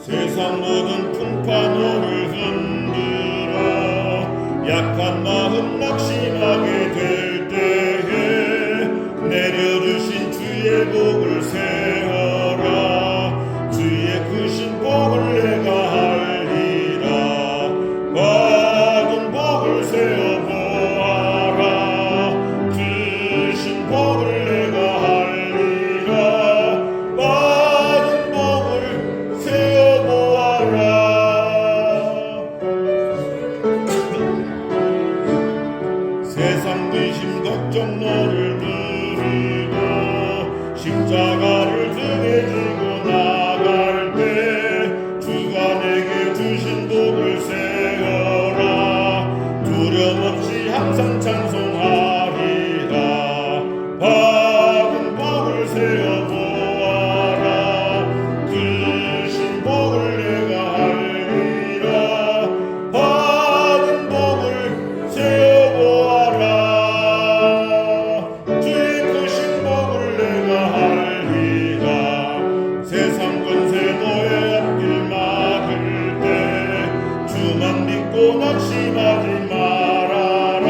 세상 모든 풍파노를 흔들어 약한 마음 낙심하게 될 때에 내려주신 주의 복을 세어라. 주의 크신 복을 내가 알리라. 받은 복을 세어 보아라. 크신 복을 내가 알리라. 받은 복을 세어 보아라. 세상 근심 걱정 너를 누르고 십자가를 등에 지고 나갈 때 주가 내게 주신 복을 세어라. 두려움 없이 항상 찬송하리라. 받은 복을 세어 보아라. 크신 복을 내가 알리라. 받은 복을 세어 보아라. 주의 크신 복을 내가 알리라. 세상 권세 너의 앞길 막을 때 주만 믿고 낙심하지 말아라.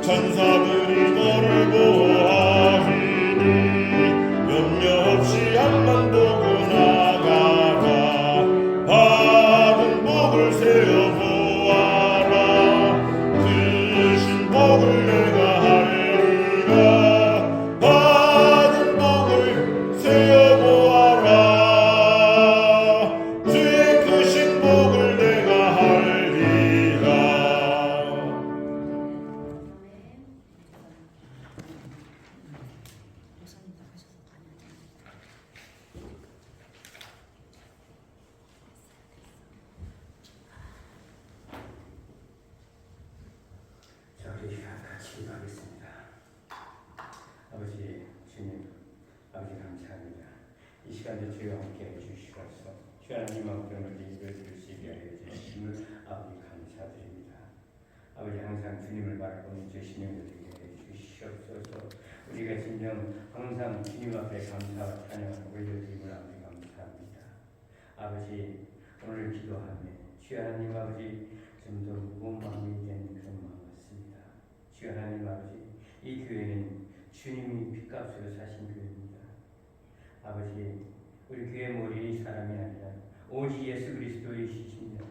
천사들이 너를 보호하리니 염려 없이 앞만 보고 나가라. 받은 복을 세어 보아라. 크신 복을 내가 알리라. 받은 복을 세어 보아라. 주의 크신 복을 내가 알리라. 자, 우리 같이 기도하겠습니다. 아버지 주님, 아버지 감사합니다. 이 시간에 주여 함께 해주시옵소서. 주 하나님 앞에 오늘 예배를 드릴 수 있게 하여 주심을 아버지 감사드립니다. 아버지 항상 주님을 바라보는 제 신령을 되게 해 주시옵소서. 우리가 진정 항상 주님 앞에 감사와 찬양을 올려드림을 아버지 감사합니다. 아버지 오늘 기도하며 주 하나님 아버지 좀 더 무거운 마음이 된 그런 마음 같습니다. 주 하나님 아버지 이 교회는 주님이 핏값으로 사신 교회입니다. 아버지 우리 교회 모르는 사람이 아니라 오직 예수 그리스도의 시신이라.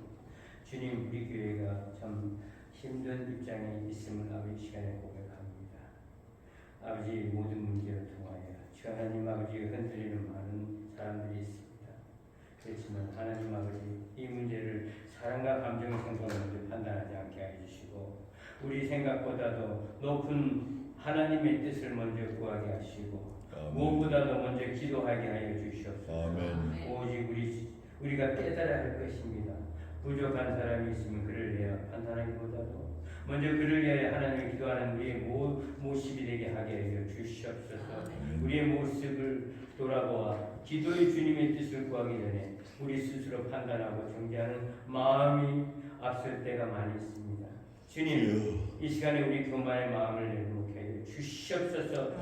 주님 우리 교회가 참 힘든 입장에 있음을 아버지 시간에 고백합니다. 아버지 모든 문제를 통하여 주 하나님 아버지 흔들리는 많은 사람들이 있습니다. 그렇지만 하나님 아버지 이 문제를 사랑과 감정의 생각으로 먼저 판단하지 않게 해주시고 우리 생각보다도 높은 하나님의 뜻을 먼저 구하게 하시고 아멘. 무엇보다도 먼저 기도하게 하여 주시옵소서. 아멘. 오직 우리가 깨달아야 할 것입니다. 부족한 사람이 있으면 그를 위하여 판단하기보다도 먼저 그를 위하여 하나님을 기도하는 우리의 모습이 되게 하게 하여 주시옵소서. 우리의 모습을 돌아보아 기도의 주님의 뜻을 구하기 전에 우리 스스로 판단하고 정죄하는 마음이 앞설 때가 많이 있습니다. 주님 이 시간에 우리 교만의 마음을 내놓게 하여 주시옵소서.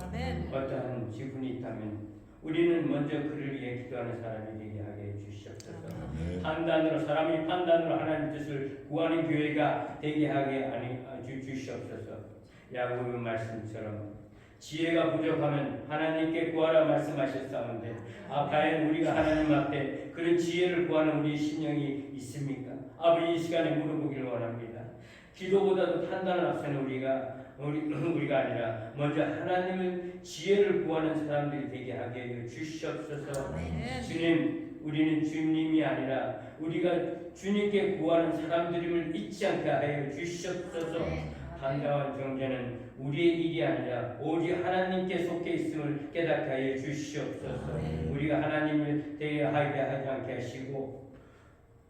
어떠한 지분이 있다면 우리는 먼저 그를 위해 기도하는 사람이 되게 하게 해 주시옵소서. 판단으로 사람이 판단으로 하나님 뜻을 구하는 교회가 되게 하게 주시옵소서. 야고보 말씀처럼 지혜가 부족하면 하나님께 구하라 말씀하셨사온데 과연 우리가 하나님 앞에 그런 지혜를 구하는 우리 심령이 있습니까? 아버지 이 시간에 물어보기를 원합니다. 기도보다도 판단을 앞서는 우리가 아니라 먼저 하나님의 지혜를 구하는 사람들이 되게 하게 해 주시옵소서. 주님 우리는 주님이 아니라 우리가 주님께 구하는 사람들임을 잊지 않게 하여 주시옵소서. 판단과 정죄는 우리의 일이 아니라 오직 하나님께 속해 있음을 깨닫게 하여 주시옵소서. 우리가 하나님을 대하게 하지 않게 하시고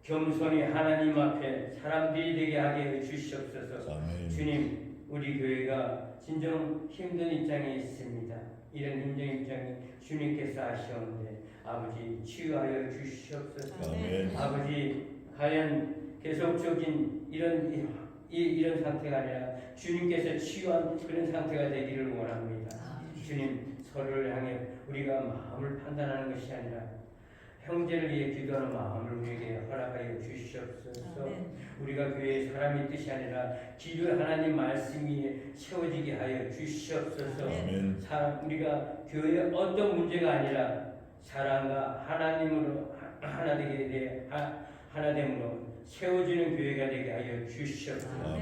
겸손히 하나님 앞에 사람들이 되게 하게 해 주시옵소서. 주님 우리 교회가 진정 힘든 입장에 있습니다. 이런 힘든 입장에 주님께서 하시오는데 아버지 치유하여 주시옵소서. 아버지 과연 계속적인 이런 상태가 아니라 주님께서 치유한 그런 상태가 되기를 원합니다. 주님 서로를 향해 우리가 마음을 판단하는 것이 아니라 형제를 위해 기도하는 마음을 우리에게 허락하여 주시옵소서. 우리가 교회의 사람의 뜻이 아니라 기도의 하나님 말씀 위에 세워지게 하여 주시옵소서. 우리가 교회의 어떤 문제가 아니라 사랑과 하나님으로 하나됨으로 세워지는 교회가 되게 하여 주시옵소서.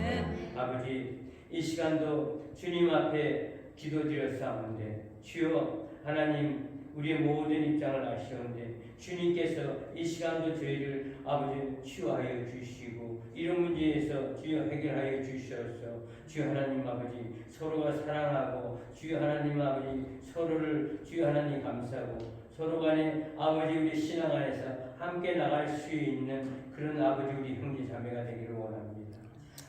아버지, 이 시간도 주님 앞에 기도드렸사온데 주여 하나님, 우리의 모든 입장을 아시오는데 주님께서 이 시간도 저희를 아버지 치유하여 주시고 이런 문제에서 주여 해결하여 주시옵소서. 주여 하나님 아버지, 서로가 사랑하고 주여 하나님 아버지 서로를 주여 하나님 감싸고 서로 간에 아버지 우리 신앙 안에서 함께 나갈 수 있는 그런 아버지 우리 형제 자매가 되기를 원합니다.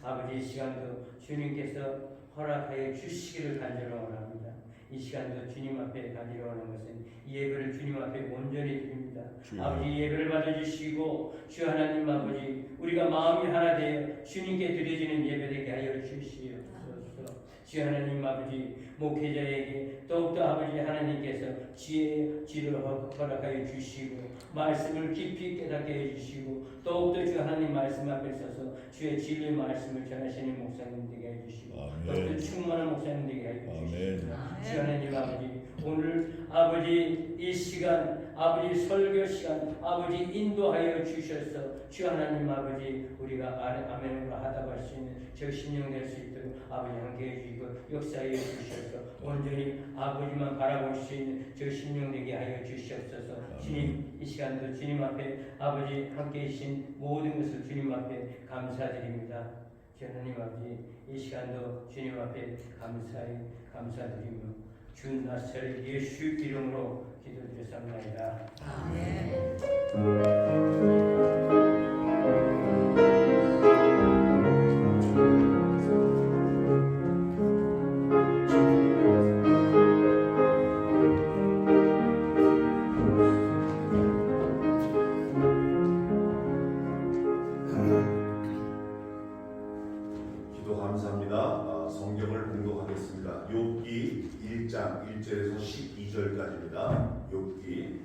아버지, 이 시간도 주님께서 허락하여 주시기를 간절히 원합니다. 이 시간도 주님 앞에 가지러 오는 것은 이 예배를 주님 앞에 온전히 드립니다. 아버지, 예배를 받아주시고 주 하나님 아버지, 우리가 마음이 하나 되어 주님께 드려지는 예배 되게 하여 주시옵소서. 주 하나님 아버지, 목회자에게 더욱더 아버지 하나님께서 지혜를 허락하여 주시고 말씀을 깊이 깨닫게 해주시고 더욱더 주 하나님 말씀 앞에 서서 주의 진리의 말씀을 전하시는 목사님 되게 해주시고 더욱더 충만한 목사님 되게 해주시고 주 하나님 아버지, 오늘 아버지 이 시간 아버지 설교 시간 아버지 인도하여 주셔서 주 하나님 아버지 우리가 아멘으로 하다갈 수 있는 저 신령 될 수 있도록 아버지 함께 해주시고 역사해 주셔서 온전히 아버지만 바라볼 수 있는 저 신령 되게 하여 주시옵소서. 주님, 이 시간도 주님 앞에 아버지 함께 계신 모든 것을 주님 앞에 감사드립니다. 주 하나님 아버지, 이 시간도 주님 앞에 감사드리며 주 나사렛 예수 이름으로 기도드렸사옵나이다. 아멘. 욥기 1장 1절에서 12절까지입니다. 욥기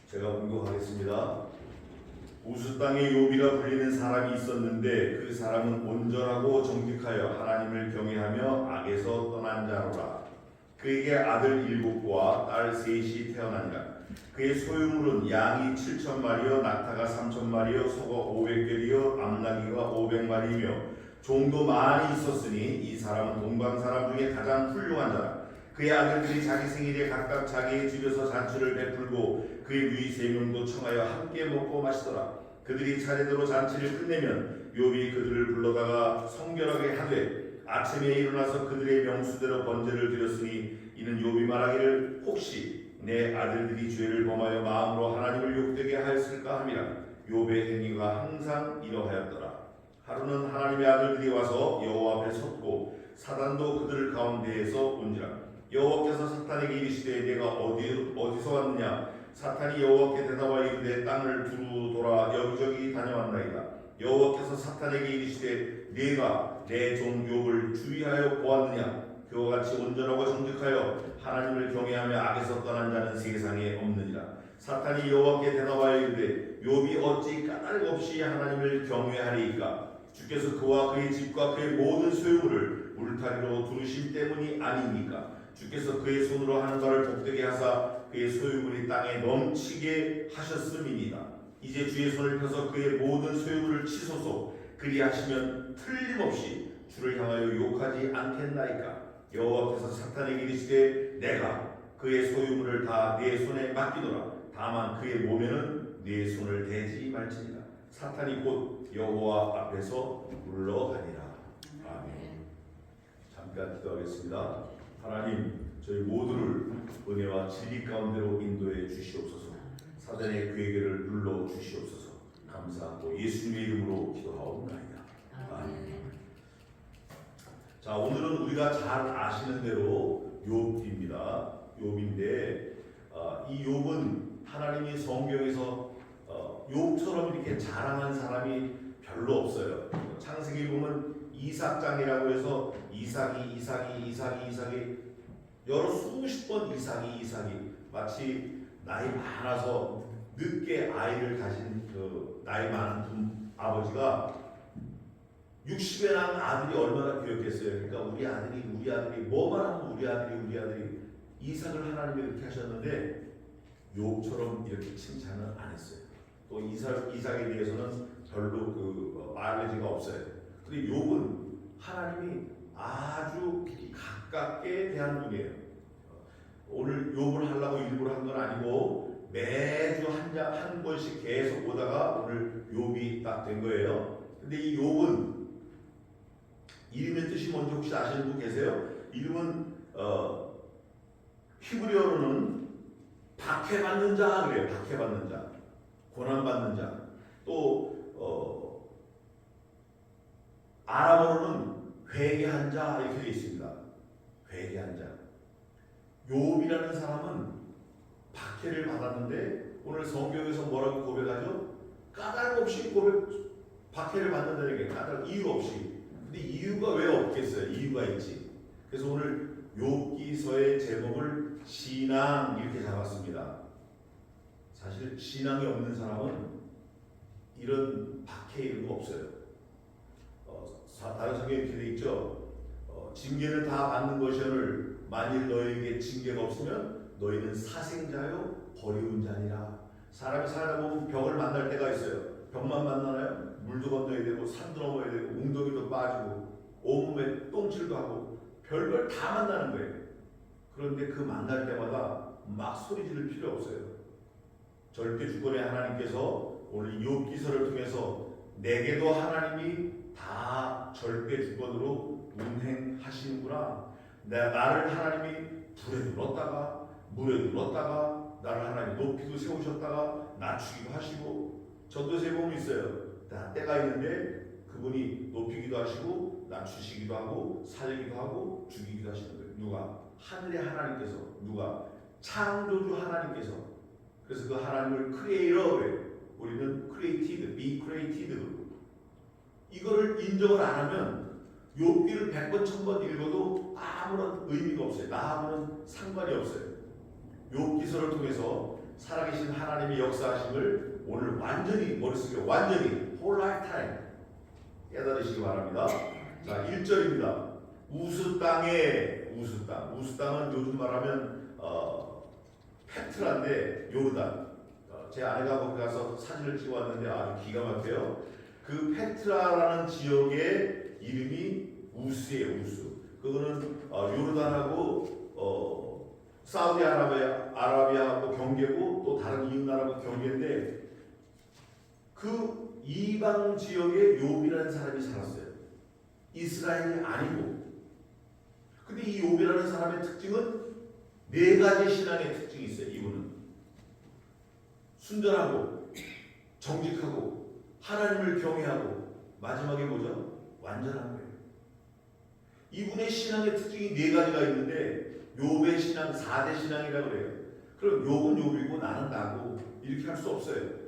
제가 봉독하겠습니다. 우스 땅에 욥이라 불리는 사람이 있었는데 그 사람은 온전하고 정직하여 하나님을 경외하며 악에서 떠난 자로라. 그에게 아들 7과 딸 3이 태어나니라. 그의 소유물은 양이 7,000마리요 낙타가 3,000마리요 소가 500결이요 암나귀가 500마리이며 종도 많이 있었으니 이 사람은 동방 사람 중에 가장 훌륭한 자라. 그의 아들들이 자기 생일에 각각 자기의 집에서 잔치를 베풀고 그의 누이 3명도 청하여 함께 먹고 마시더라. 그들이 차례대로 잔치를 끝내면 욥이 그들을 불러다가 성결하게 하되 아침에 일어나서 그들의 명수대로 번제를 드렸으니 이는 욥이 말하기를 혹시 내 아들들이 죄를 범하여 마음으로 하나님을 욕되게 하였을까 함이라. 욥의 행위가 항상 이러하였더라. 하루는 하나님의 아들들이 와서 여호와 앞에 섰고 사단도 그들 가운데에서 온지라. 여호와께서 사탄에게 이르시되 내가 어디서 왔느냐. 사탄이 여호와께 대답하여 이르되 땅을 두루 돌아 여기저기 다녀왔나이다. 여호와께서 사탄에게 이르시되 네가 내 종 욥을 주의하여 보았느냐. 그와 같이 온전하고 정직하여 하나님을 경외하며 악에서 떠난 자는 세상에 없느니라. 사탄이 여호와께 대답하여 이르되 욥이 어찌 까닭 없이 하나님을 경외하리이까. 주께서 그와 그의 집과 그의 모든 소유물을 울타리로 두르심 때문이 아니니까. 주께서 그의 손으로 하는 바를 복되게 하사 그의 소유물이 땅에 넘치게 하셨음이니이다. 이제 주의 손을 펴서 그의 모든 소유물을 치소서. 그리하시면 틀림없이 주를 향하여 욕하지 않겠나이까. 여호와께서 사탄에게 이르시되 내가 그의 소유물을 다 네 손에 맡기노라. 다만 그의 몸에는 네 손을 대지 말지니라. 사탄이 곧 여호와 앞에서 물러가니라. 아멘. 잠깐 기도하겠습니다. 하나님, 저희 모두를 은혜와 진리 가운데로 인도해 주시옵소서. 사단의 괴계를 눌러 주시옵소서. 감사하고 예수님의 이름으로 기도하옵나이다. 아멘. 자, 오늘은 우리가 잘 아시는 대로 욥입니다. 욥인데 이 욥은 하나님이 성경에서 욥처럼 이렇게 자랑한 사람이 별로 없어요. 창세기 보면 이삭장이라고 해서 이삭이 여러 수십 번 이삭이 마치 나이 많아서 늦게 아이를 가진 그 나이 많은 아버지가 60에 낳은 아들이 얼마나 귀엽겠어요. 그러니까 우리 아들이 뭐만 하면 우리 아들이 이삭을 하나님이 이렇게 하셨는데 욥처럼 이렇게 칭찬을 안 했어요. 또 이삭에 대해서는 별로 그 마일리지가 없어요. 근데 욥은 하나님이 아주 가깝게 대한 분이에요. 오늘 욥을 하려고 일부러 한 건 아니고 매주 한 번씩 계속 보다가 오늘 욥이 딱 된 거예요. 근데 이 욥은 이름의 뜻이 뭔지 혹시 아시는 분 계세요? 이름은 히브리어로는 박해받는 자 그래요. 박해받는 자, 고난받는 자. 또 아람어로는 회개한 자 이렇게 되어 있습니다. 회개한 자. 욥이라는 사람은 박해를 받았는데 오늘 성경에서 뭐라고 고백하죠? 까닭 없이 박해를 받는다는 게 까닭 이유 없이. 근데 이유가 왜 없겠어요? 이유가 있지. 그래서 오늘 욥기서의 제목을 신앙 이렇게 잡았습니다. 사실 신앙이 없는 사람은 이런 박해 이런 거 없어요. 다른 성경에 이렇게 돼 있죠. 징계는 다 받는 것이오늘 만일 너에게 징계가 없으면 너희는 사생자요 버리운 자니라. 사람이 살다 보면 벽을 만날 때가 있어요. 벽만 만나나요? 물도 건너야 되고 산도 넘어야 되고 웅덩이도 빠지고 온몸에 똥칠도 하고 별걸 다 만나는 거예요. 그런데 그 만날 때마다 막 소리 지를 필요 없어요. 절대 주권의 하나님께서 오늘 욥기서를 통해서 내게도 하나님이 다 절대 주권으로 운행하시는구나. 나를 하나님이 불에 눌렀다가 물에 눌렀다가 나를 하나님이 높이도 세우셨다가 낮추기도 하시고 전도서에 보면 있어요. 다 때가 있는데 그분이 높이기도 하시고 낮추시기도 하고 살리기도 하고 죽이기도 하시는 거예요. 누가? 하늘의 하나님께서. 누가? 창조주 하나님께서. 그래서 그 하나님을 크리에이터로 해요. 우리는 created, be created. 이거를 인정을 안 하면 욥기를 100번 1000번 읽어도 아무런 의미가 없어요. 나하고는 상관이 없어요. 욥기서를 통해서 살아계신 하나님의 역사하심을 오늘 완전히 머릿속에 완전히 whole lifetime 깨달으시기 바랍니다. 자, 1절입니다. 우스 땅에 우스 땅. 우스 땅은 요즘 말하면 페트라인데 요르단. 제 아내가 거기 가서 사진을 찍어왔는데 아주 기가 막혀요. 그 페트라라는 지역의 이름이 우스예요. 우스. 그거는 요르단하고 사우디아라비아하고 경계고 또 다른 이웃 나라하고 경계인데 그 이방 지역에 욥이라는 사람이 살았어요. 이스라엘이 아니고. 근데 이 욥이라는 사람의 특징은 4가지 신앙의 특징이 있어요. 이분은 순전하고 정직하고 하나님을 경외하고 마지막에 뭐죠? 완전한 거예요. 이분의 신앙의 특징이 4가지가 있는데 욥의 신앙 4대 신앙이라고 그래요. 그럼 욥은 욥이고 나는 나고 이렇게 할 수 없어요.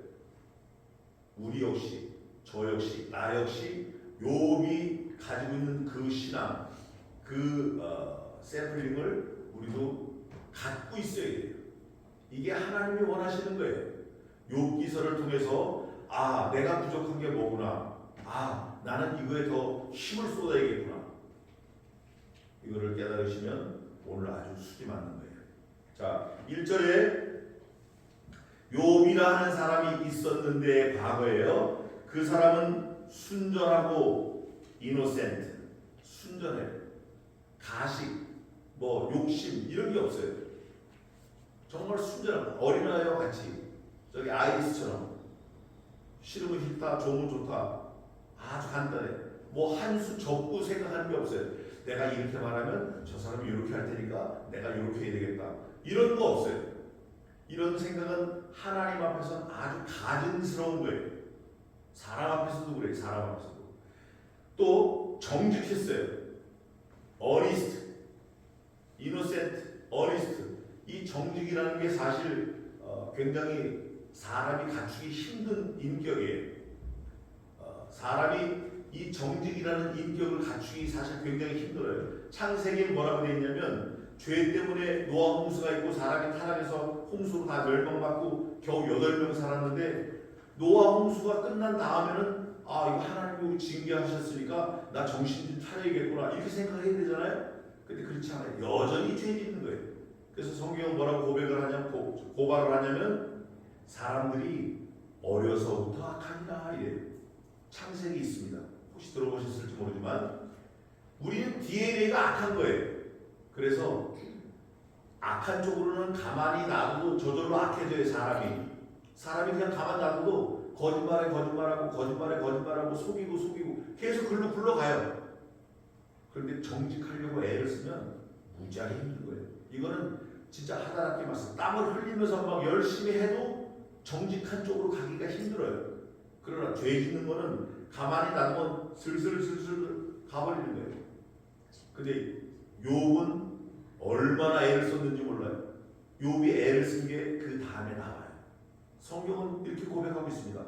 우리 역시 저 역시 나 역시 욥이 가지고 있는 그 신앙 그 샘플링을 우리도 갖고 있어야 돼요. 이게 하나님이 원하시는 거예요. 욥기서를 통해서 아 내가 부족한 게 뭐구나. 아 나는 이거에 더 힘을 쏟아야겠구나. 이거를 깨달으시면 오늘 아주 수지 맞는 거예요. 자 1절에 욥이라 하는 사람이 있었는데 과거에요. 그 사람은 순전하고 이노센트 순전해요. 가식 뭐 욕심 이런 게 없어요. 정말 순전한 어린아이와 같이 저기 아이리스처럼 싫으면 싫다 좋으면 좋다 아주 간단해. 뭐 한 수 접고 생각하는 게 없어요. 내가 이렇게 말하면 저 사람이 이렇게 할 테니까 내가 이렇게 해야 되겠다 이런 거 없어요. 이런 생각은 하나님 앞에서는 아주 가증스러운 거예요. 사람 앞에서도 그래요. 사람 앞에서도. 또 정직했어요. 어니스트, 이노센트, 어니스트. 이 정직이라는 게 사실 굉장히 사람이 갖추기 힘든 인격이에요. 사람이 이 정직이라는 인격을 갖추기 사실 굉장히 힘들어요. 창세기에 뭐라고 되어 있냐면 죄 때문에 노아 홍수가 있고 사람이 타락해서 홍수로 다 멸망받고 겨우 8명 살았는데 노아 홍수가 끝난 다음에는 아 이거 하나님이 징계하셨으니까 나 정신 좀 차려야겠구나 이렇게 생각해야 되잖아요. 근데 그렇지 않아요. 여전히 죄 짓는 거예요. 그래서 성경은 뭐라고 고발을 하냐면 사람들이 어려서부터 악하니라 이래요. 창세기 있습니다. 혹시 들어보셨을지 모르지만 우리는 DNA가 악한 거예요. 그래서 악한 쪽으로는 가만히 놔둬도 저절로 악해져요. 사람이 그냥 가만히 놔둬도 거짓말하고 속이고 계속 글로 굴러가요. 그런데 정직하려고 애를 쓰면 무지하게 힘든 거예요. 이거는 진짜 하다랗게 말씀 땀을 흘리면서 막 열심히 해도 정직한 쪽으로 가기가 힘들어요. 그러나 죄 짓는 거는 가만히 놔두면 슬슬 가버리는 거예요. 근데 욥은 얼마나 애를 썼는지 몰라요. 욥이 애를 쓴 게 그 다음에 나와요. 성경은 이렇게 고백하고 있습니다.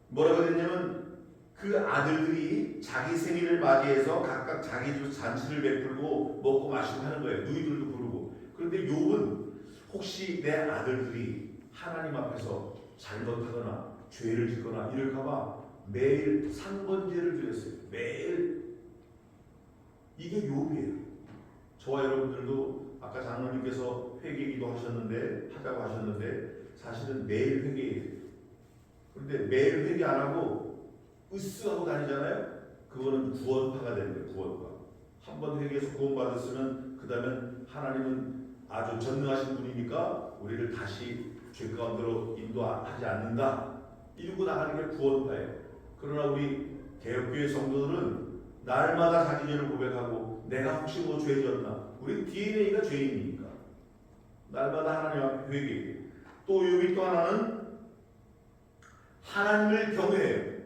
뭐라고 했냐면 그 아들들이 자기 생일을 맞이해서 각각 자기 집 잔치를 베풀고 먹고 마시고 하는 거예요. 누이들도 부르고. 그런데 욥은 혹시 내 아들들이 하나님 앞에서 잘못하거나 죄를 짓거나 이럴까봐 매일 상번제를 드렸어요. 매일. 이게 욥이에요. 저와 여러분들도 아까 장로님께서 회개기도 하자고 하셨는데 사실은 매일 회개해요. 그런데 매일 회개 안 하고 으쓱하고 다니잖아요. 그거는 구원파가 되는 거예요. 구원파. 한번 회개해서 구원받았으면 그 다음엔 하나님은 아주 전능하신 분이니까 우리를 다시 죄 가운데로 인도하지 않는다. 이러고 나가는 게 구원파예요. 그러나 우리 개혁교회 성도들은 날마다 자기 죄를 고백하고 내가 혹시 뭐 죄 졌나? 우리 DNA가 죄인이니까 날마다 하나님 앞에 회개해요. 또 욥이 또 하나는 하나님을 경외해요.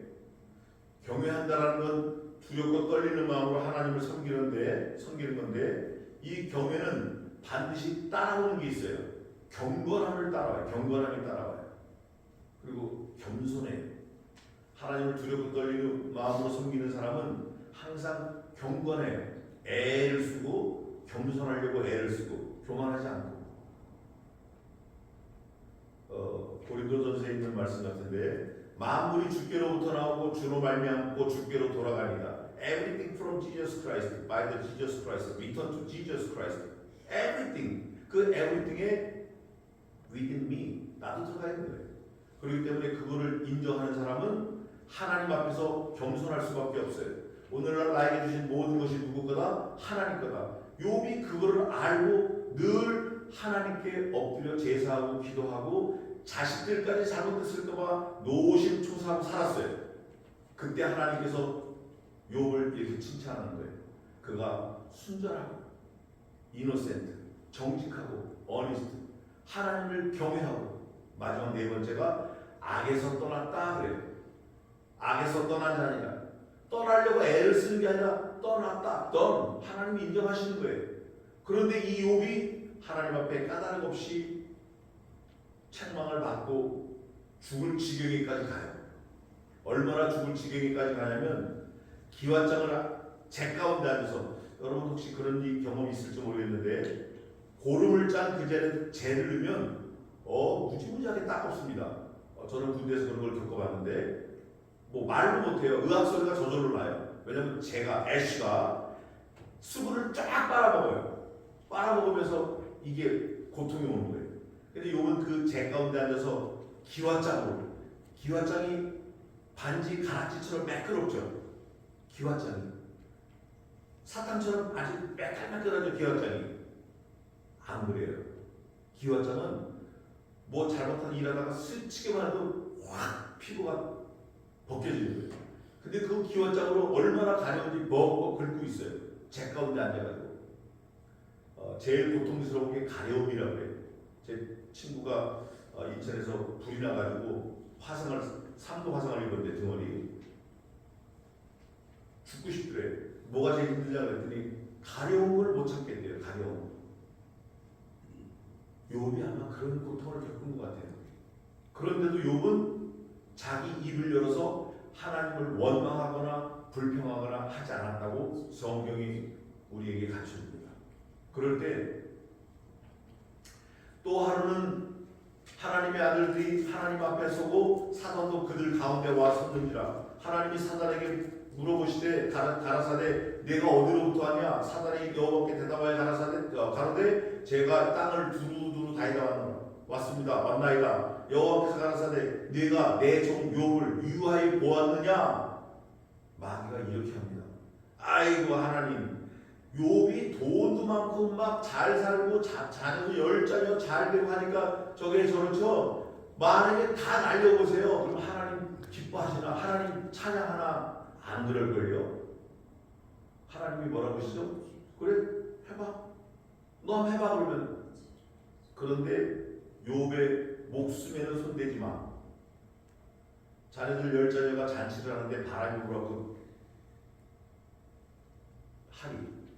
경외한다라는 건 두렵고 떨리는 마음으로 하나님을 섬기는 건데 이 경외는 반드시 따라오는 게 있어요. 경건함이 따라와요. 그리고 겸손해요. 하나님을 두렵고 떨리는 마음으로 섬기는 사람은 항상 경건해요. 애를 쓰고 겸손하려고 애를 쓰고 교만하지 않고. 고린도전서에 있는 말씀 같은데 만물이 주께로부터 나오고 주로 말미암고 주께로 돌아가니라. Everything from Jesus Christ, by the Jesus Christ, return to Jesus Christ. Everything. 그 everything에 within me. 나도 들어가 있는 거예요. 그렇기 때문에 그거를 인정하는 사람은 하나님 앞에서 겸손할 수밖에 없어요. 오늘날 나에게 주신 모든 것이 누구 거다? 하나님 거다. 욥이 그거를 알고 늘 하나님께 엎드려 제사하고 기도하고 자식들까지 잘못했을까봐 노심초사하고 살았어요. 그때 하나님께서 욥을 이렇게 칭찬하는 거예요. 그가 순전하고 이노센트, 정직하고 어니스트, 하나님을 경외하고 마지막 네 번째가 악에서 떠났다 그래요. 악에서 떠난 자니라. 떠나려고 애를 쓰는 게 아니라 떠났다. 하나님이 인정하시는 거예요. 그런데 이 욥이 하나님 앞에 까닭 없이 책망을 받고 죽을 지경에까지 가요. 얼마나 죽을 지경에까지 가냐면 기왓장을 재 가운데 앉아서 여러분 혹시 그런 경험이 있을지 모르겠는데 고름을 짠 그 재를 넣으면 무지무지하게 따갑습니다. 저는 군대에서 그런 걸 겪어봤는데 뭐 말도 못해요. 의학소리가 저절로 나요. 왜냐면 애쉬가 수분을 쫙 빨아먹으면서 이게 고통이 오는 거예요. 근데 욥은 그 재 가운데 앉아서 기왓장이 반지 가락지처럼 매끄럽죠. 기왓장이 사탕처럼 아주 매끌매끌하죠. 기왓장이 안 그래요. 기왓장은 뭐 잘못한 일하다가 스치기만 해도 확 피부가 벗겨지는 거예요. 근데 그 기왓장으로 얼마나 가려운지 벅벅 긁고 있어요. 재 가운데 앉아가지고. 제일 고통스러운 게 가려움이라고 해요. 제 친구가 인천에서 불이 나가지고 3도 화상을 입었는데 등허리 죽고 싶더래. 뭐가 제일 힘들냐고 그랬더니 가려움을 못 참겠대요. 가려움. 욥이 아마 그런 고통을 겪은 것 같아요. 그런데도 욥은 자기 입을 열어서 하나님을 원망하거나 불평하거나 하지 않았다고 성경이 우리에게 가르쳐줍니다. 그럴 때 또 하루는 하나님의 아들들이 하나님 앞에 서고 사단도 그들 가운데 와 섰느니라. 하나님이 사단에게 물어보시되 가라사대 내가 어디로부터 왔냐? 사단이 여호와께 대답하여 가로되 제가 땅을 두루두루 다니다 왔습니다. 왔나이다. 여호와께서 가라사대 네가 내 종 욥을 유하여 보았느냐? 마귀가 이렇게 합니다. 아이고 하나님, 욥이 돈도 많고 막 잘 살고 자녀도 10자녀 잘 되고 하니까 저게 저렇죠. 만약에 다 날려보세요. 그럼 하나님 기뻐하시나? 하나님 찬양하나? 안 그럴걸요. 하나님이 뭐라고 하시죠? 그래 해봐. 너 한번 해봐 그러면. 그런데 욥의 목숨에는 손대지 마. 자녀들 10자녀가 잔치를 하는데 바람이 불어서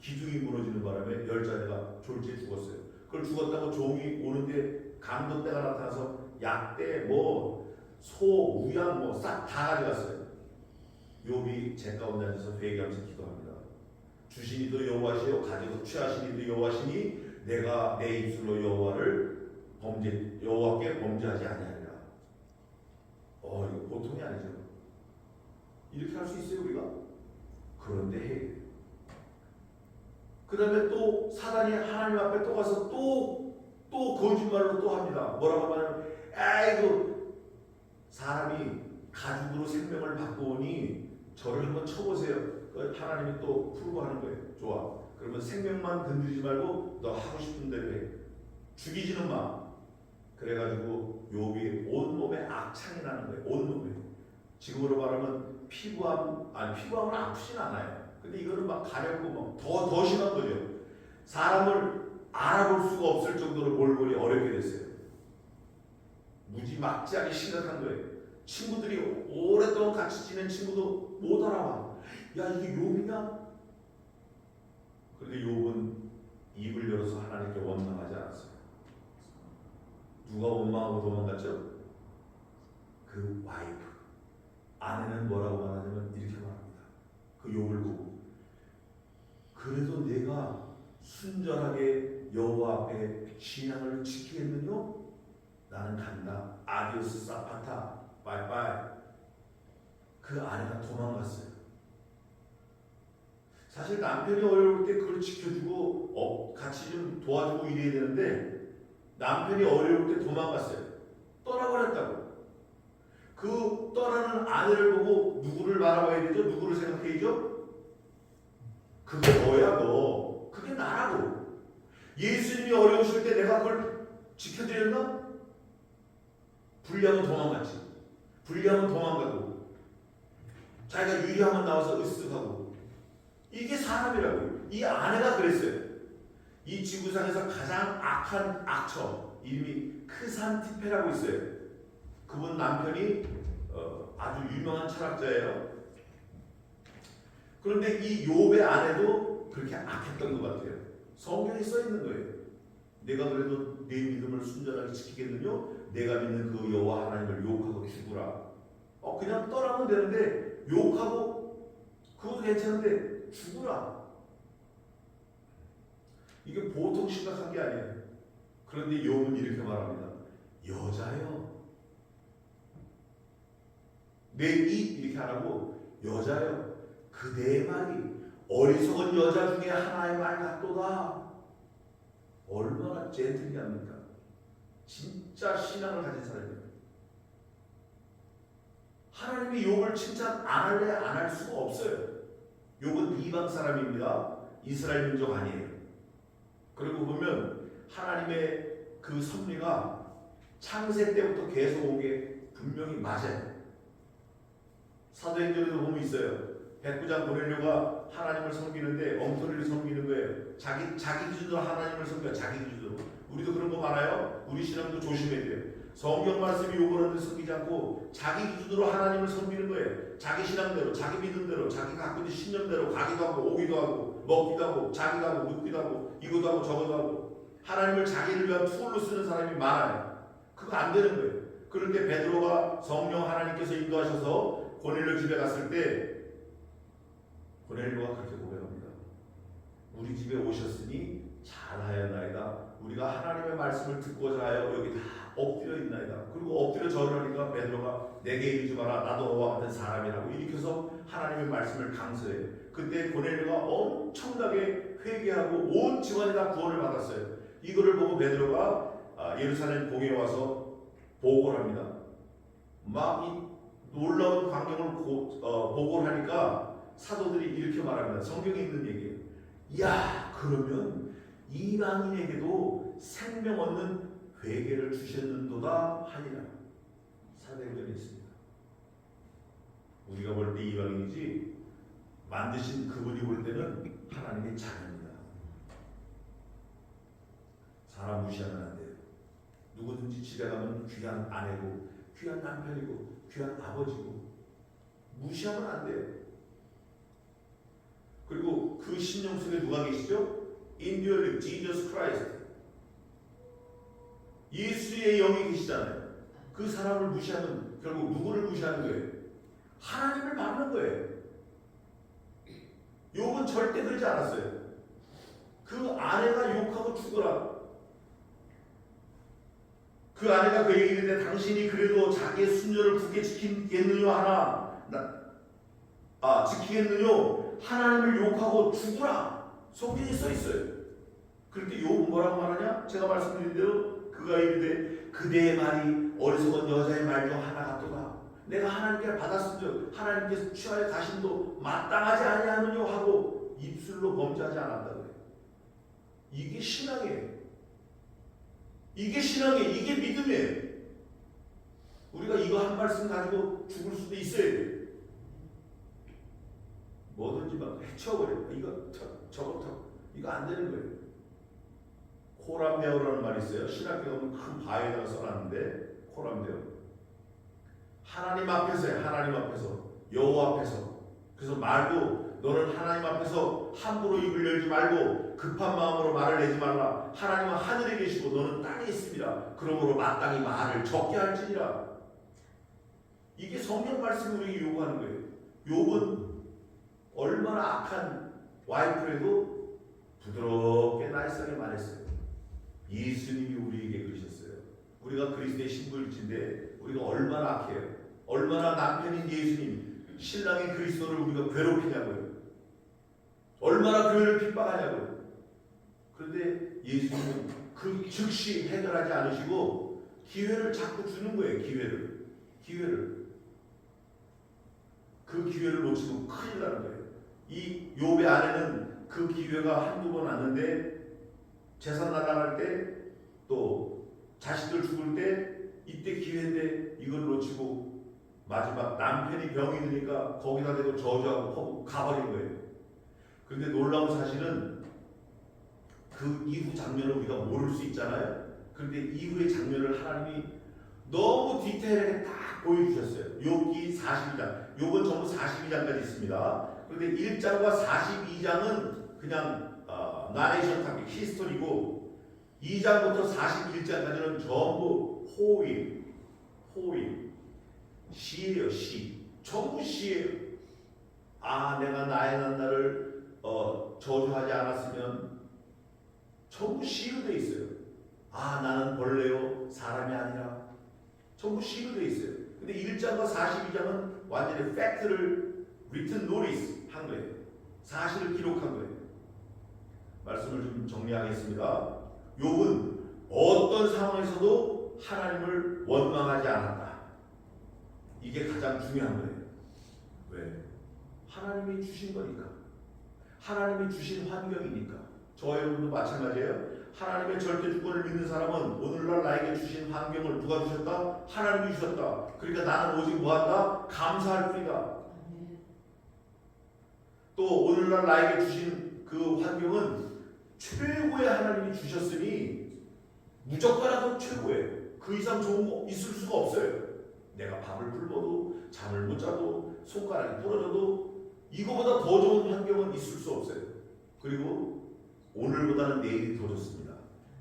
기둥이 무너지는 바람에 10자녀가 졸지에 죽었어요. 그걸 죽었다고 종이 오는데 감독대가 나타나서 약대 소 우양 싹 다 가져갔어요. 욥이 제 가운데 앉아서 회개하면서 기도합니다. 주시니도 여호와시요 가지고 취하시니도 여호와시니 내가 내 입술로 여호와께 범죄하지 아니하리라. 이거 보통이 아니죠. 이렇게 할 수 있어요 우리가? 그런데 해. 그 다음에 또 사단이 하나님 앞에 또 가서 또 거짓말로 또 합니다. 뭐라고 하냐면 아이고 사람이 가죽으로 생명을 바꾸니 저를 한번 쳐보세요. 하나님이 또 풀고 하는 거예요. 좋아. 그러면 생명만 건드리지 말고 너 하고 싶은 대로 해. 죽이지는 마. 그래가지고 욥이 온몸에 악창이 나는 거예요. 온몸에. 지금으로 말하면 피부암은 아프진 않아요. 근데 이거는 막 가렵고 더 심한 거죠. 사람을 알아볼 수가 없을 정도로 몰골이 어렵게 됐어요. 무지막지하게 심각한 거예요. 친구들이 오랫동안 같이 지낸 친구도 못 알아봐. 야 이게 욥이냐? 그런데 욥은 입을 열어서 하나님께 원망하지 않았어요. 누가 원망하고 도망갔죠? 그 와이프, 아내는 뭐라고 말하냐면 이렇게 말합니다. 그 욥을 보고 그래도 내가 순전하게 여호와 앞에 신앙을 지키겠느냐? 나는 간다. 아디오스 사파타 바이바이. 그 아내가 도망갔어요. 사실 남편이 어려울 때 그걸 지켜주고 같이 좀 도와주고 이래야 되는데 남편이 어려울 때 도망갔어요. 떠나버렸다고. 그 떠나는 아내를 보고 누구를 바라봐야 되죠? 누구를 생각해야죠? 그게 너야 너. 그게 나라고. 예수님이 어려우실 때 내가 그걸 지켜드렸나? 불리하면 도망갔지. 불리하면 도망가고 자기가 유리하면 나와서 으쓱하고. 이게 사람이라고요. 이 아내가 그랬어요. 이 지구상에서 가장 악한 악처 이름이 크산티페라고 있어요. 그분 남편이 아주 유명한 철학자예요. 그런데 이 욥의 아내도 그렇게 악했던 것 같아요. 성경에 써 있는 거예요. 내가 그래도 내 믿음을 순전하게 지키겠느냐? 내가 믿는 그 여호와 하나님을 욕하고 죽으라. 그냥 떠나면 되는데 욕하고 그것도 괜찮은데 죽으라. 이게 보통 심각한 게 아니에요. 그런데 욥은 이렇게 말합니다. 여자요. 내 입 이렇게 안 하고 여자요. 그대의 말이 어리석은 여자 중에 하나의 말 같도다. 얼마나 젠틀리합니까? 진짜 신앙을 가진 사람이에요. 하나님이 욥을 칭찬 안 할래 안 할 수가 없어요. 욥은 이방 사람입니다. 이스라엘 민족 아니에요. 그리고 보면 하나님의 그 섭리가 창세 때부터 계속 온 게 분명히 맞아요. 사도행전에도 보면 있어요. 백부장 고넬료가 하나님을 섬기는데 엉터리를 섬기는 거예요. 자기 기준으로 하나님을 섬겨요. 자기 기준으로. 우리도 그런 거 많아요. 우리 신앙도 조심해야 돼요. 성경 말씀이 요구하는 데 섬기지 않고 자기 기준으로 하나님을 섬기는 거예요. 자기 신앙대로, 자기 믿음대로, 자기 갖고 있는 신념대로 가기도 하고 오기도 하고 먹기도 하고 자기도 하고 눕기도 하고 이것도 하고 저것도 하고 하나님을 자기를 위한 툴로 쓰는 사람이 많아요. 그거 안 되는 거예요. 그럴 때 베드로가 성령 하나님께서 인도하셔서 고넬료 집에 갔을 때 고넬료가 그렇게 고백합니다. 우리 집에 오셨으니 잘하였나이다. 우리가 하나님의 말씀을 듣고자 하여 여기 다 엎드려 있나이다. 그리고 엎드려 절을 하니까 베드로가 내게 이르지 마라 나도 너와 같은 사람이라고 일으켜서 하나님의 말씀을 강서해. 그때 고넬료가 엄청나게 회개하고 온 집안이 다 구원을 받았어요. 이거를 보고 베드로가 예루살렘 공회에 와서 보고를 합니다. 막 이 놀라운 광경을 보고를 하니까 사도들이 이렇게 말합니다. 성경에 있는 얘기예요. 야, 그러면 이방인에게도 생명 얻는 회개를 주셨는도다 하니라. 사도행전에 있습니다. 우리가 볼 때 이방인이지 만드신 그분이 볼 때는 하나님의 자녀입니다. 사람 무시하면 안 돼요. 누구든지 집에 가면 귀한 아내고 귀한 남편이고 귀한 아버지고 무시하면 안 돼요. 그리고 그 심령 속에 누가 계시죠? In your lips, Jesus Christ. 예수의 영이 계시잖아요. 그 사람을 무시하면 결국 누구를 무시하는 거예요? 하나님을 막는 거예요. 욥은 절대 그러지 않았어요. 그 아내가 욕하고 죽어라. 그 아내가 그에게 이르되 당신이 그래도 자기의 순녀를 굳게 지키겠느냐 하나 지키겠느냐 하나님을 욕하고 죽으라. 성경에 써 있어요. 그런데 욥은 뭐라고 말하냐? 제가 말씀드린 대로 그가 이르되 그대의 말이 어리석은 여자의 말 중 하나 같도다. 내가 하나님께 받았은즉 하나님께서 취하여 가심도 마땅하지 아니하느냐 하고 입술로 범죄하지 않았다 그래. 이게 신앙이에요. 이게 신앙이에요. 이게 믿음이에요. 우리가 이거 한 말씀 가지고 죽을 수도 있어야 돼요. 뭐든지 막 해쳐버려요. 이거 저거부터 이거 안 되는 거예요. 코람데오라는 말이 있어요. 신학교 가면 큰 바위에다가 써놨는데 코람데오. 하나님 앞에서요. 하나님 앞에서 여호와 앞에서. 그래서 말도 너는 하나님 앞에서 함부로 입을 열지 말고 급한 마음으로 말을 내지 말라. 하나님은 하늘에 계시고 너는 땅에 있습니다. 그러므로 마땅히 말을 적게 할지니라. 이게 성경 말씀이 우리에게 요구하는 거예요. 욥은 얼마나 악한 와이프라도 부드럽게 나이스하게 말했어요. 예수님이 우리에게 그러셨어요. 우리가 그리스도의 신부일진데 우리가 얼마나 악해요. 얼마나 남편인 예수님, 신랑인 그리스도를 우리가 괴롭히냐고요. 얼마나 교회를 핍박하냐고요. 그런데 예수님은 그 즉시 해결하지 않으시고 기회를 자꾸 주는 거예요. 기회를. 그 기회를 놓치면 큰일 나는 거예요. 이 욥의 아내는 그 기회가 한두 번 왔는데 재산 나가할 때 또 자식들 죽을 때 이때 기회인데 이걸 놓치고 마지막 남편이 병이 드니까 거기다 대고 저주하고 가버린 거예요. 그런데 놀라운 사실은 그 이후 장면을 우리가 모를 수 있잖아요. 그런데 이후의 장면을 하나님이 너무 디테일하게 딱 보여주셨어요. 욥기 42장. 욥은 전부 42장까지 있습니다. 그런데 1장과 42장은 그냥 나레이션 탑픽 히스토리고 2장부터 41장까지는 전부 호일 시예요. 시 전부 시예요. 내가 나의 난나를 저주하지 않았으면 전부 시로 돼 있어요. 나는 벌레요 사람이 아니라 전부 시로 돼 있어요. 근데 1장과 42장은 완전히 팩트를 written notice 한 거예요. 사실을 기록한 거예요. 말씀을 좀 정리하겠습니다. 욥은 어떤 상황에서도 하나님을 원망하지 않았다. 이게 가장 중요한 거예요. 왜? 하나님이 주신 거니까. 하나님이 주신 환경이니까. 저와 여러분도 마찬가지예요. 하나님의 절대 주권을 믿는 사람은 오늘날 나에게 주신 환경을 누가 주셨다? 하나님이 주셨다. 그러니까 나는 오직 뭐한다? 감사할 뿐이다. 또 오늘날 나에게 주신 그 환경은 최고의 하나님이 주셨으니 무조건 최고예요. 그 이상 좋은 거 있을 수가 없어요. 내가 밥을 굶어도 잠을 못 자도 손가락이 부러져도 이거보다 더 좋은 환경은 있을 수 없어요. 그리고 오늘보다는 내일이 더 좋습니다.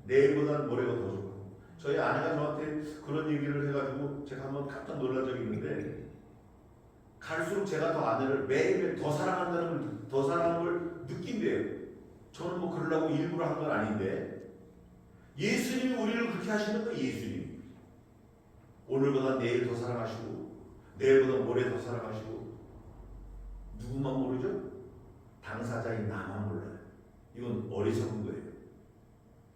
내일보다는 모레가 더 좋고. 저희 아내가 저한테 그런 얘기를 해가지고 제가 한번 깜짝 놀란 적이 있는데 갈수록 제가 더 아내를 매일매일 더 사랑하는 걸 느낀대요. 저는 뭐 그러려고 일부러 한 건 아닌데 예수님이 우리를 그렇게 하시는 거예요. 예수님이 오늘보다 내일 더 사랑하시고 내일보다 모레 더 사랑하시고 누구만 모르죠? 당사자인 나만 몰라요. 이건 어리석은 거예요.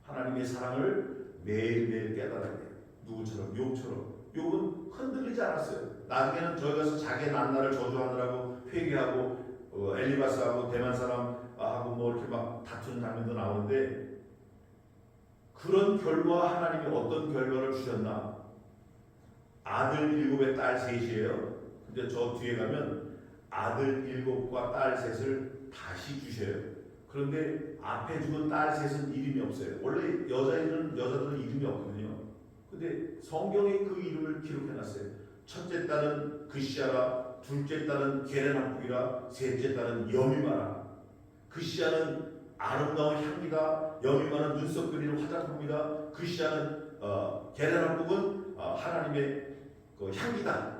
하나님의 사랑을 매일매일 깨달아야 돼요. 누구처럼? 욥처럼. 욥은 흔들리지 않았어요. 나중에는 저희 가서 자기 난나를 저주하느라고 회개하고 엘리바스하고 대만 사람하고 뭐 이렇게 막 다투는 장면도 나오는데 그런 결과 하나님이 어떤 결과를 주셨나? 아들 7에 딸 3이에요. 근데 저 뒤에 가면 아들 7과 딸 3을 다시 주셔요. 그런데 앞에 죽은 딸 3은 이름이 없어요. 원래 여자들은 이름이 없거든요. 근데 성경에 그 이름을 기록해놨어요. 첫째 딸은 그시아라, 둘째 딸은 게레나북이라, 셋째 딸은 여미마라. 그시아는 아름다운 향기다. 여미마는 눈썹 그리는 화장품이다. 그시아는 게레나북은 하나님의 그 향기다.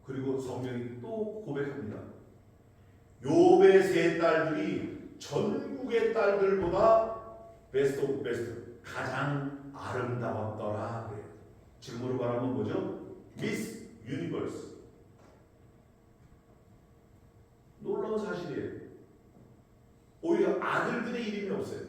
그리고 성경이 또 고백합니다. 욥의 3 딸들이 전국의 딸들보다 베스트 오브 베스트, 가장 아름다웠더라. 그래요. 지금으로 말하면 뭐죠? 미스 유니버스. 놀라운 사실이에요. 오히려 아들들의 이름이 없어요.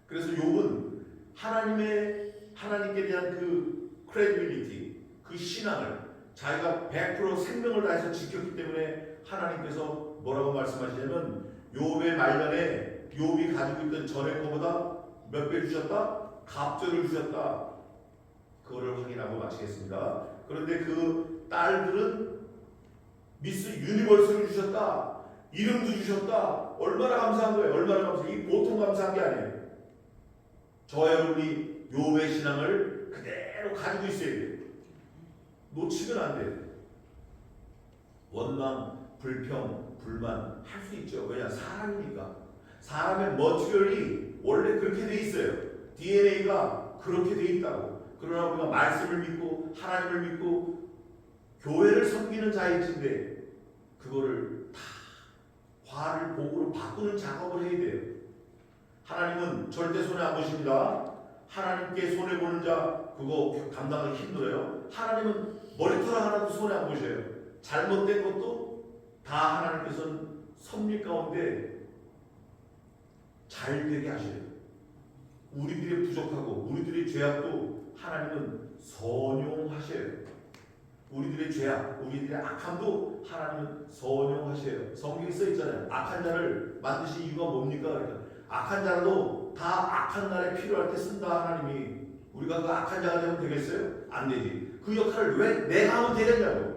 그래서 욥은 하나님께 대한 그 크레디빌리티, 그 신앙을 자기가 100% 생명을 다해서 지켰기 때문에 하나님께서 뭐라고 말씀하시냐면 욥의 말년에 욥이 가지고 있던 전의 것보다 몇 배 주셨다? 갑절을 주셨다. 그거를 확인하고 마치겠습니다. 그런데 그 딸들은 미스 유니버스를 주셨다. 이름도 주셨다. 얼마나 감사한 거예요. 얼마나 감사해요. 이 보통 감사한 게 아니에요. 저와 여러분이 욥의 신앙을 그대로 가지고 있어야 돼요. 놓치면 안 돼요. 원망, 불평, 불만 할 수 있죠. 왜냐? 사람이니까. 사람의 머티리얼이 원래 그렇게 돼 있어요. DNA가 그렇게 돼 있다고. 그러나 우리가 말씀을 믿고 하나님을 믿고 교회를 섬기는 자일진데 그거를 다 화를 복으로 바꾸는 작업을 해야 돼요. 하나님은 절대 손해 안 보십니다. 하나님께 손해 보는 자 그거 감당하기 힘들어요. 하나님은 머리털 하나도 손해 안 보셔요. 잘못된 것도 다 하나님께서는 섭리 가운데 잘 되게 하셔요. 우리들의 부족하고 우리들의 죄악도 하나님은 선용하셔요. 우리들의 죄악, 우리들의 악함도 하나님은 선용하셔요. 성경에 써 있잖아요. 악한 자를 만드신 이유가 뭡니까? 그러니까 악한 자라도 다 악한 날에 필요할 때 쓴다. 하나님이. 우리가 그 악한 자가 되면 되겠어요? 안 되지. 그 역할을 왜 내가 하면 되겠냐고.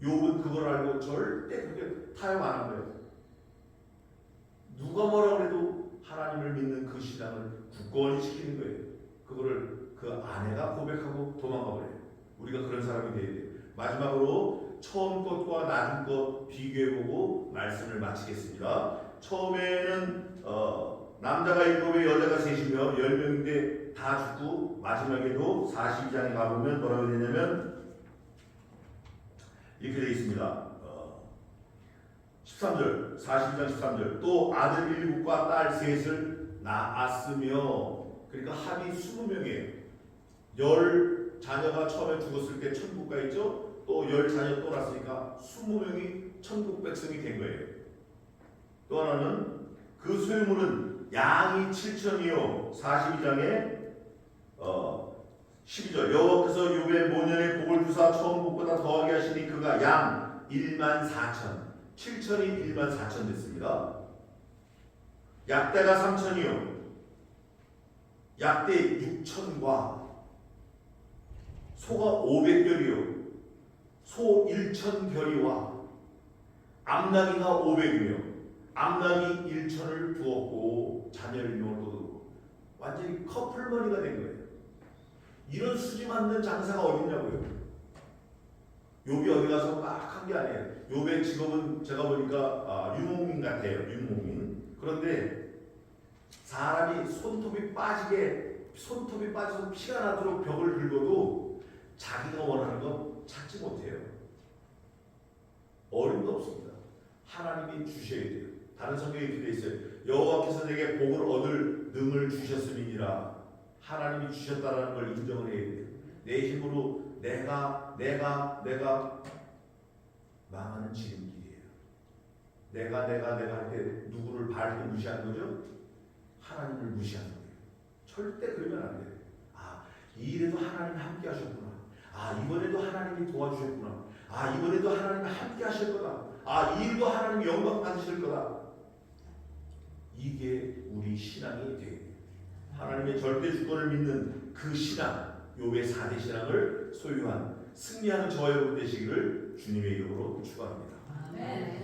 욥은 그걸 알고 절대 그렇게 타협 안 한 거예요. 누가 뭐라 그래도 하나님을 믿는 그 신앙을 굳건히 지키는 거예요. 그거를 그 아내가 고백하고 도망가 버려요. 우리가 그런 사람이 돼야 돼요. 마지막으로 처음 것과 나중 것 비교해보고 말씀을 마치겠습니다. 처음에는 남자가 7에 여자가 3이며 10명인데 다 죽고 마지막에도 42장에 가보면 뭐라고 되냐면 이렇게 되어 있습니다. 13절 42장 13절 또 아들 7과 딸 3을 낳았으며 그러니까 합이 20명이에요. 10 자녀가 처음에 죽었을 때 천국가 있죠. 또 10 자녀 또 낳았으니까 20명이 천국 백성이 된 거예요. 또 하나는 그 소유물은 양이 7천이요. 42장에 12절 여호와께서 욥의 모년에 복을 주사 처음 복보다 더하게 하시니 그가 양 1만 4천 7천이 1만 4천 됐습니다. 약대가 3천이요. 약대 6천과 소가 500별이요. 소 1,000별이와 암나기가 500이며 암나기 1천을 두었고 자녀를 두었고 완전히 커플머니가 된 거예요. 이런 수지 맞는 장사가 어딨냐고요. 욥이 어디 가서 막 한 게 아니에요. 욥의 직업은 제가 보니까 유목민 같아요. 유목민. 그런데 사람이 손톱이 빠져서 피가 나도록 벽을 긁어도 자기가 원하는 건 찾지 못해요. 어림도 없습니다. 하나님이 주셔야 돼요. 다른 성경에 이렇게 돼 있어요. 여호와께서 내게 복을 얻을 능을 주셨음이니라. 하나님이 주셨다라는 걸 인정을 해야 돼요. 내 힘으로 내가 망하는 지름길이에요. 내가 할 때 누구를 밟고 무시하는 거죠? 하나님을 무시하는 거예요. 절대 그러면 안 돼요. 아, 이 일에도 하나님이 함께 하셨구나. 아, 이번에도 하나님이 도와주셨구나. 아, 이번에도 하나님이 함께 하실 거다. 아, 이 일도 하나님이 영광 받으실 거다. 이게 우리 신앙이 돼요. 하나님의 절대 주권을 믿는 그 신앙, 욥의 4대 신앙을 소유한 승리하는 저와 여러분 되시기를 주님의 이름으로 축원합니다.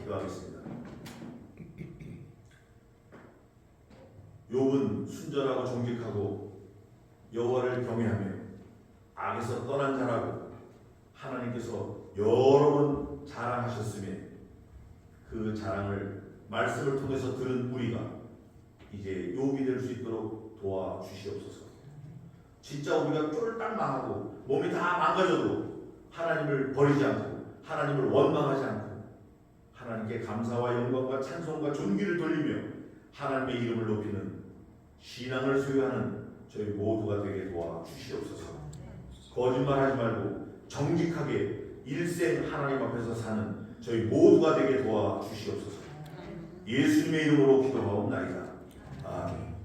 기도하겠습니다. 욥은 순전하고 정직하고 여호와를 경외하며 악에서 떠난 자라고 하나님께서 여러 번 자랑하셨음에 그 자랑을 말씀을 통해서 들은 우리가 이제 욥이 될 수 있도록 도와주시옵소서. 진짜 우리가 쫄딱 망하고 몸이 다 망가져도 하나님을 버리지 않고 하나님을 원망하지 않고 하나님께 감사와 영광과 찬송과 존귀를 돌리며 하나님의 이름을 높이는 신앙을 소유하는 저희 모두가 되게 도와주시옵소서. 거짓말하지 말고 정직하게 일생 하나님 앞에서 사는 저희 모두가 되게 도와주시옵소서. 예수님의 이름으로 기도하옵나이다. 아멘.